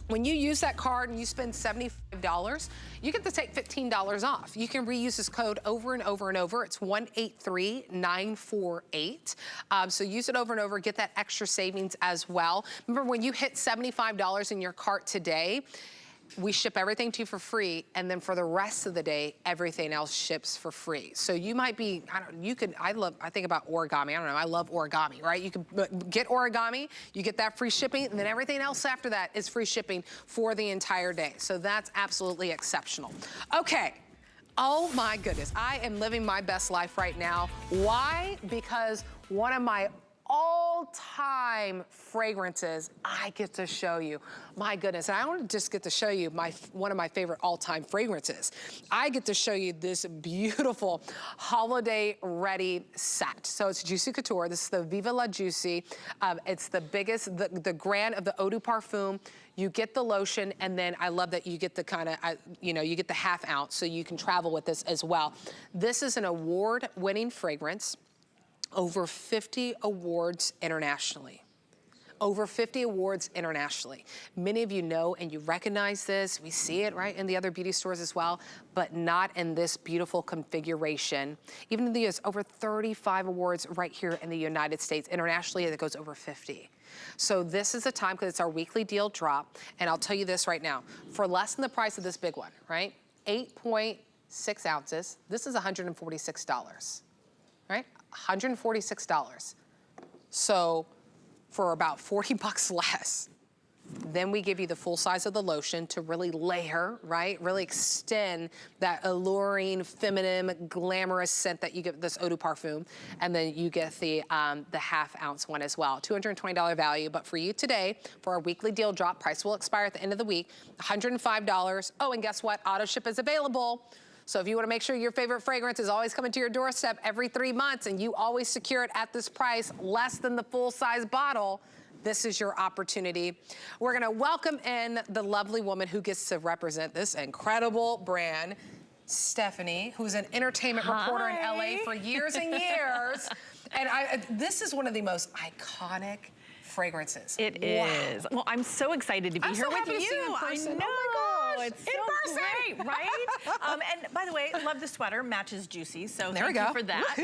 When you use that card and you spend $75, you get to take $15 off. You can reuse this code over and over and over. It's 183948. So use it over and over, get that extra savings as well. Remember, when you hit $75 in your cart today, we ship everything to you for free, and then for the rest of the day, everything else ships for free. So you might be, I think about origami. I don't know, I love origami, right? You can get origami, you get that free shipping, and then everything else after that is free shipping for the entire day. So that's absolutely exceptional. Okay. Oh my goodness, I am living my best life right now. Why? Because one of my all-time fragrances I get to show you. My goodness, and I don't just get to show you one of my favorite all-time fragrances. I get to show you this beautiful holiday-ready set. So it's Juicy Couture. This is the Viva La Juicy. It's the biggest, the Grande of the Eau de Parfum. You get the lotion, and then I love that you get the kind of, you get the ½ ounce, so you can travel with this as well. This is an award-winning fragrance. Over 50 awards internationally. Over 50 awards internationally. Many of you know and you recognize this. We see it, right, in the other beauty stores as well, but not in this beautiful configuration. Even in the US, over 35 awards right here in the United States. Internationally, it goes over 50. So this is the time, because it's our weekly deal drop, and I'll tell you this right now. For less than the price of this big one, right, 8.6 ounces, this is $146, right? $146. So for about 40 bucks less, then we give you the full size of the lotion to really layer, right? Really extend that alluring, feminine, glamorous scent that you get with this Eau de Parfum. And then you get the ½ ounce one as well. $220 value, but for you today, for our weekly deal drop, price will expire at the end of the week, $105. Oh, and guess what? AutoShip is available. So if you wanna make sure your favorite fragrance is always coming to your doorstep every 3 months and you always secure it at this price, less than the full-size bottle, this is your opportunity. We're gonna welcome in the lovely woman who gets to represent this incredible brand, Stephanie, who's an entertainment reporter in LA for years and years. And this is one of the most iconic fragrances. It is. Well, I'm so excited to be here with you. To see you in person. I know. Oh my gosh. It's so great, right? And by the way, love the sweater, matches Juicy, so thank you for that.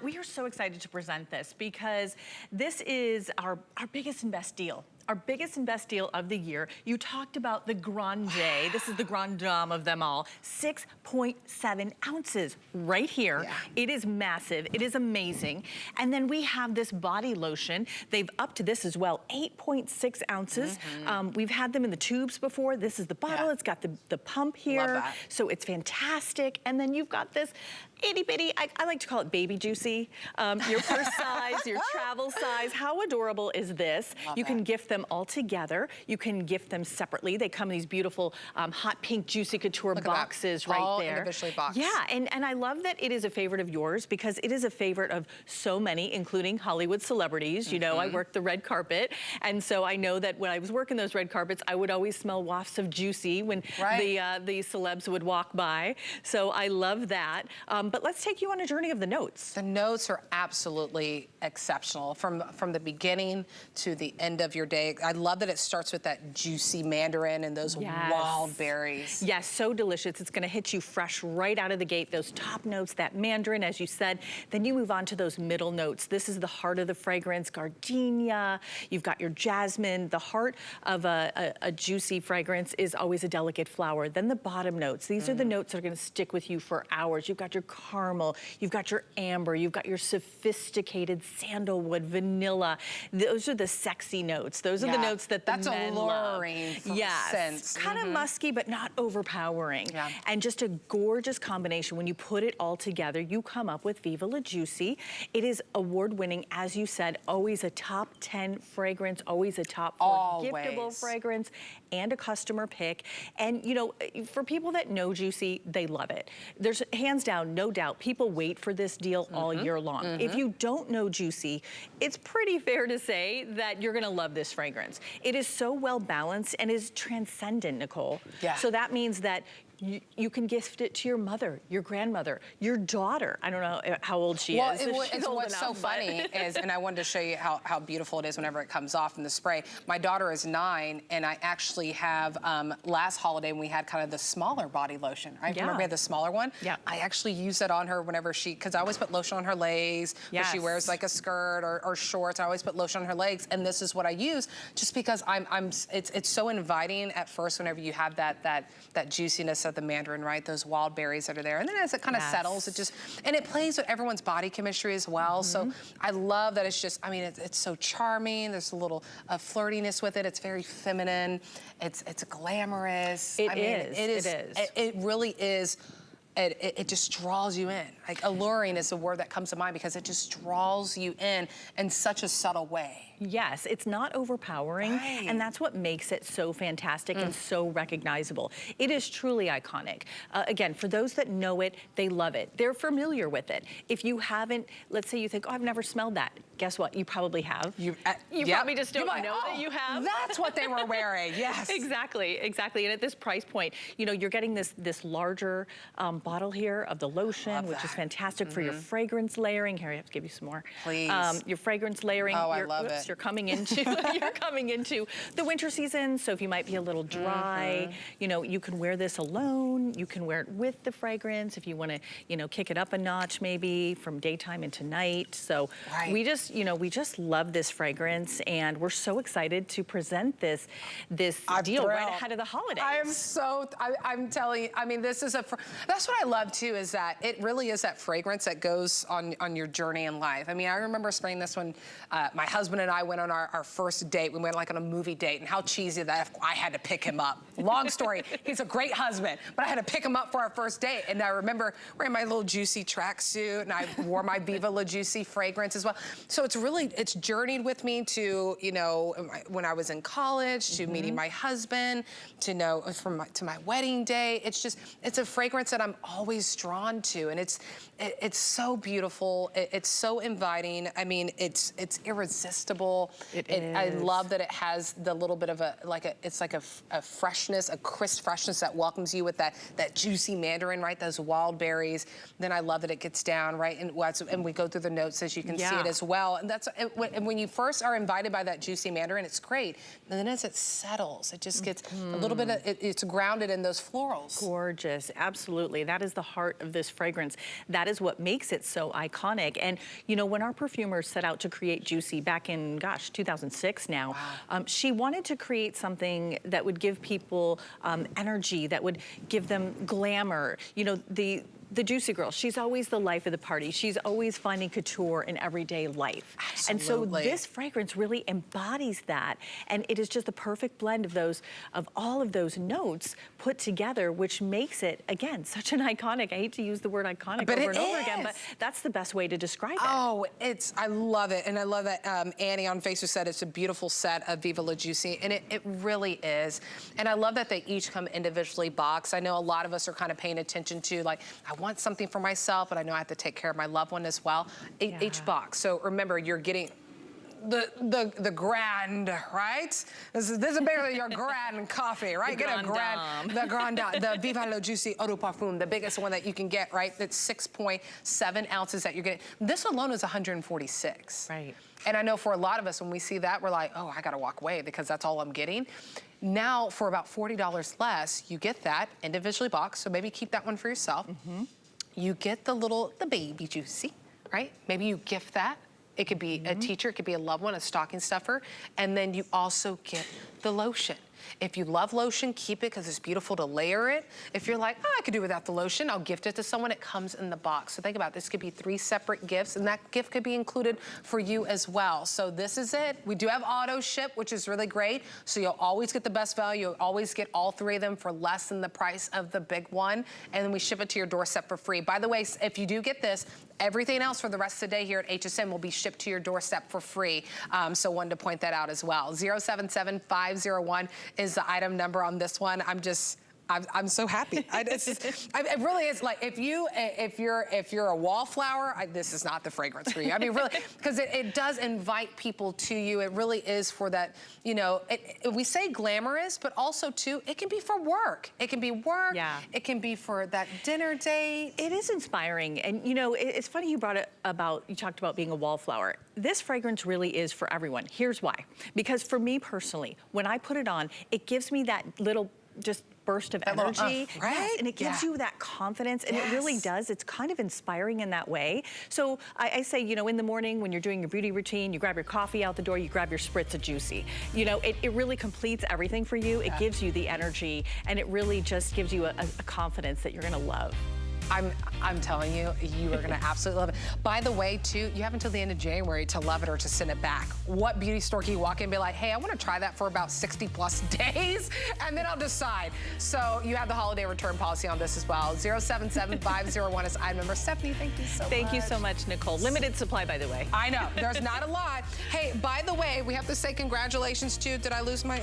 We are so excited to present this because this is our biggest and best deal. Our biggest and best deal of the year. You talked about the Grande. This is the Grande Dame of them all. 6.7 ounces right here. Yeah. It is massive. It is amazing. And then we have this body lotion. They've upped to this as well. 8.6 ounces. We've had them in the tubes before. This is the bottle. Yeah. It's got the pump here. Love that. So it's fantastic. And then you've got this itty bitty, I like to call it baby Juicy. Your purse size, your travel size. How adorable is this? You can gift them all together. You can gift them separately. They come in these beautiful hot pink Juicy Couture boxes right all there. Individually boxed. Yeah, and I love that it is a favorite of yours because it is a favorite of so many, including Hollywood celebrities. You know, I work the red carpet, and so I know that when I was working those red carpets, I would always smell wafts of Juicy when the celebs would walk by. So I love that. But let's take you on a journey of the notes. The notes are absolutely exceptional from the beginning to the end of your day. I love that it starts with that juicy mandarin and those wild berries. Yes, so delicious. It's gonna hit you fresh right out of the gate. Those top notes, that mandarin, as you said. Then you move on to those middle notes. This is the heart of the fragrance, gardenia. You've got your jasmine. The heart of a juicy fragrance is always a delicate flower. Then the bottom notes. These are the notes that are gonna stick with you for hours. You've got your caramel, you've got your amber, you've got your sophisticated sandalwood, vanilla. Those are the sexy notes. Those are the notes that the men alluring love. Yes, kind of musky, but not overpowering. Yeah. And just a gorgeous combination. When you put it all together, you come up with Viva La Juicy. It is award-winning, as you said, always a top 10 fragrance, always a top 4 giftable fragrance, and a customer pick. And you know, for people that know Juicy, they love it. There's hands down, no doubt, people wait for this deal all year long. If you don't know Juicy, it's pretty fair to say that you're gonna love this fragrance. It is so well balanced and is transcendent, Nicole. Yeah. So that means that You can gift it to your mother, your grandmother, your daughter. I don't know how old she is. What's so funny is, and I wanted to show you how beautiful it is whenever it comes off in the spray. My daughter is 9, and I actually have, last holiday when we had kind of the smaller body lotion, right? Yeah. Remember we had the smaller one? Yeah. I actually use it on her whenever because I always put lotion on her legs, yes. when she wears like a skirt or shorts. I always put lotion on her legs, and this is what I use just because it's so inviting at first whenever you have that juiciness of the mandarin, right? Those wild berries that are there. And then as it kind of settles, and it plays with everyone's body chemistry as well. So I love that it's just, I mean, it's so charming. There's a little flirtiness with it. It's very feminine. It's glamorous. It is. It really is. It just draws you in. Like alluring is the word that comes to mind because it just draws you in such a subtle way. Yes, it's not overpowering, and that's what makes it so fantastic and so recognizable. It is truly iconic. Again, for those that know it, they love it. They're familiar with it. If you haven't, let's say you think, oh, I've never smelled that. Guess what? You probably have. You probably just don't know that you have. That's what they were wearing, yes. Exactly. And at this price point, you know, you're getting this larger bottle here of the lotion, which is fantastic for your fragrance layering. Here, I have to give you some more. Please. Your fragrance layering. Oh, I love it. You're coming into the winter season, so if you might be a little dry, you know, you can wear this alone. You can wear it with the fragrance if you want to, you know, kick it up a notch maybe from daytime into night. So we just love this fragrance, and we're so excited to present this deal right ahead of the holidays. I'm telling you, I mean, this is that's what I love too, is that it really is that fragrance that goes on your journey in life. I mean, I remember spraying this when my husband and I went on our first date. We went like on a movie date, and how cheesy that I had to pick him up. Long story, he's a great husband, but I had to pick him up for our first date. And I remember wearing my little juicy tracksuit, and I wore my Viva La Juicy fragrance as well. So it's journeyed with me to, you know, when I was in college, to meeting my husband, to my wedding day. It's a fragrance that I'm always drawn to, and it's so beautiful. It's so inviting. I mean, it's irresistible. It is. I love that it has the little bit of it's like a freshness, a crisp freshness that welcomes you with that juicy mandarin, right? Those wild berries. Then I love that it gets down, right? And we go through the notes as you can see it as well. And when you first are invited by that juicy mandarin, it's great. And then as it settles, it just gets a little bit of, it's grounded in those florals. Gorgeous, absolutely. That is the heart of this fragrance. That is what makes it so iconic. And you know, when our perfumers set out to create Juicy back in, gosh, 2006 now, she wanted to create something that would give people energy, that would give them glamour. You know, the Juicy girl, she's always the life of the party. She's always finding couture in everyday life. Absolutely. And so this fragrance really embodies that. And it is just the perfect blend of all of those notes put together, which makes it, again, such an iconic. I hate to use the word iconic over and over again, but that's the best way to describe it. Oh, I love it. And I love that Annie on Facebook said it's a beautiful set of Viva La Juicy, and it really is. And I love that they each come individually boxed. I know a lot of us are kind of paying attention to, like, I want something for myself, but I know I have to take care of my loved one as well. Each box. So remember, you're getting the grand, right? This is bigger than your grand coffee, right? Get a grand, the Viva La Juicy Eau de Parfum, the biggest one that you can get, right? That's 6.7 ounces that you're getting. This alone is 146. Right. And I know for a lot of us, when we see that, we're like, oh, I gotta walk away because that's all I'm getting. Now, for about $40 less, you get that individually boxed, so maybe keep that one for yourself. You get the baby Juicy, right? Maybe you gift that. It could be a teacher, it could be a loved one, a stocking stuffer, and then you also get the lotion. If you love lotion, keep it because it's beautiful to layer it. If you're like, oh, I could do without the lotion, I'll gift it to someone, it comes in the box. So think about it. This could be 3 separate gifts, and that gift could be included for you as well. So this is it. We do have AutoShip, which is really great. So you'll always get the best value. You'll always get all 3 of them for less than the price of the big one. And then we ship it to your doorstep for free. By the way, if you do get this, everything else for the rest of the day here at HSN will be shipped to your doorstep for free. So wanted to point that out as well. 077501 is the item number on this one. I'm so happy. It really is like if you're a wallflower, this is not the fragrance for you. I mean, really, because it does invite people to you. It really is for that. You know, we say glamorous, but also too, it can be for work. It can be work. Yeah. It can be for that dinner date. It is inspiring, and you know, it's funny you talked about being a wallflower. This fragrance really is for everyone. Here's why. Because for me personally, when I put it on, it gives me that little just burst of energy, right? Yes, and it gives you that confidence, and it really does. It's kind of inspiring in that way. So I say, you know, in the morning when you're doing your beauty routine, you grab your coffee out the door, you grab your spritz of Juicy. You know, it really completes everything for you. It gives you the energy, and it really just gives you a confidence that you're gonna love. I'm telling you, you are gonna absolutely love it. By the way, too, you have until the end of January to love it or to send it back. What beauty store can you walk in and be like, hey, I wanna try that for about 60+ days, and then I'll decide. So you have the holiday return policy on this as well. 077501 is item number. Stephanie, thank you so much. Thank you so much, Nicole. Limited supply, by the way. I know, there's not a lot. Hey, by the way, we have to say congratulations to, did I lose my...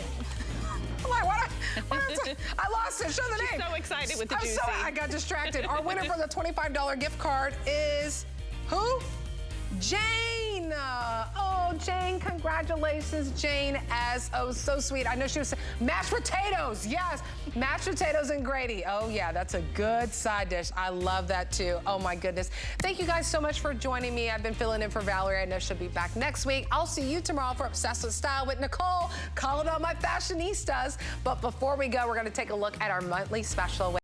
I'm like, I lost it. Show the name. She's so excited with the Juicy. I got distracted. Our winner for the $25 gift card is who? Jane. Oh, Jane, congratulations, Jane. So sweet. I know she was mashed potatoes. Yes, mashed potatoes and gravy. Oh yeah, that's a good side dish. I love that too. Oh my goodness. Thank you guys so much for joining me. I've been filling in for Valerie. I know she'll be back next week. I'll see you tomorrow for Obsessed with Style with Nicole. Calling on my fashionistas. But before we go, we're gonna take a look at our monthly special.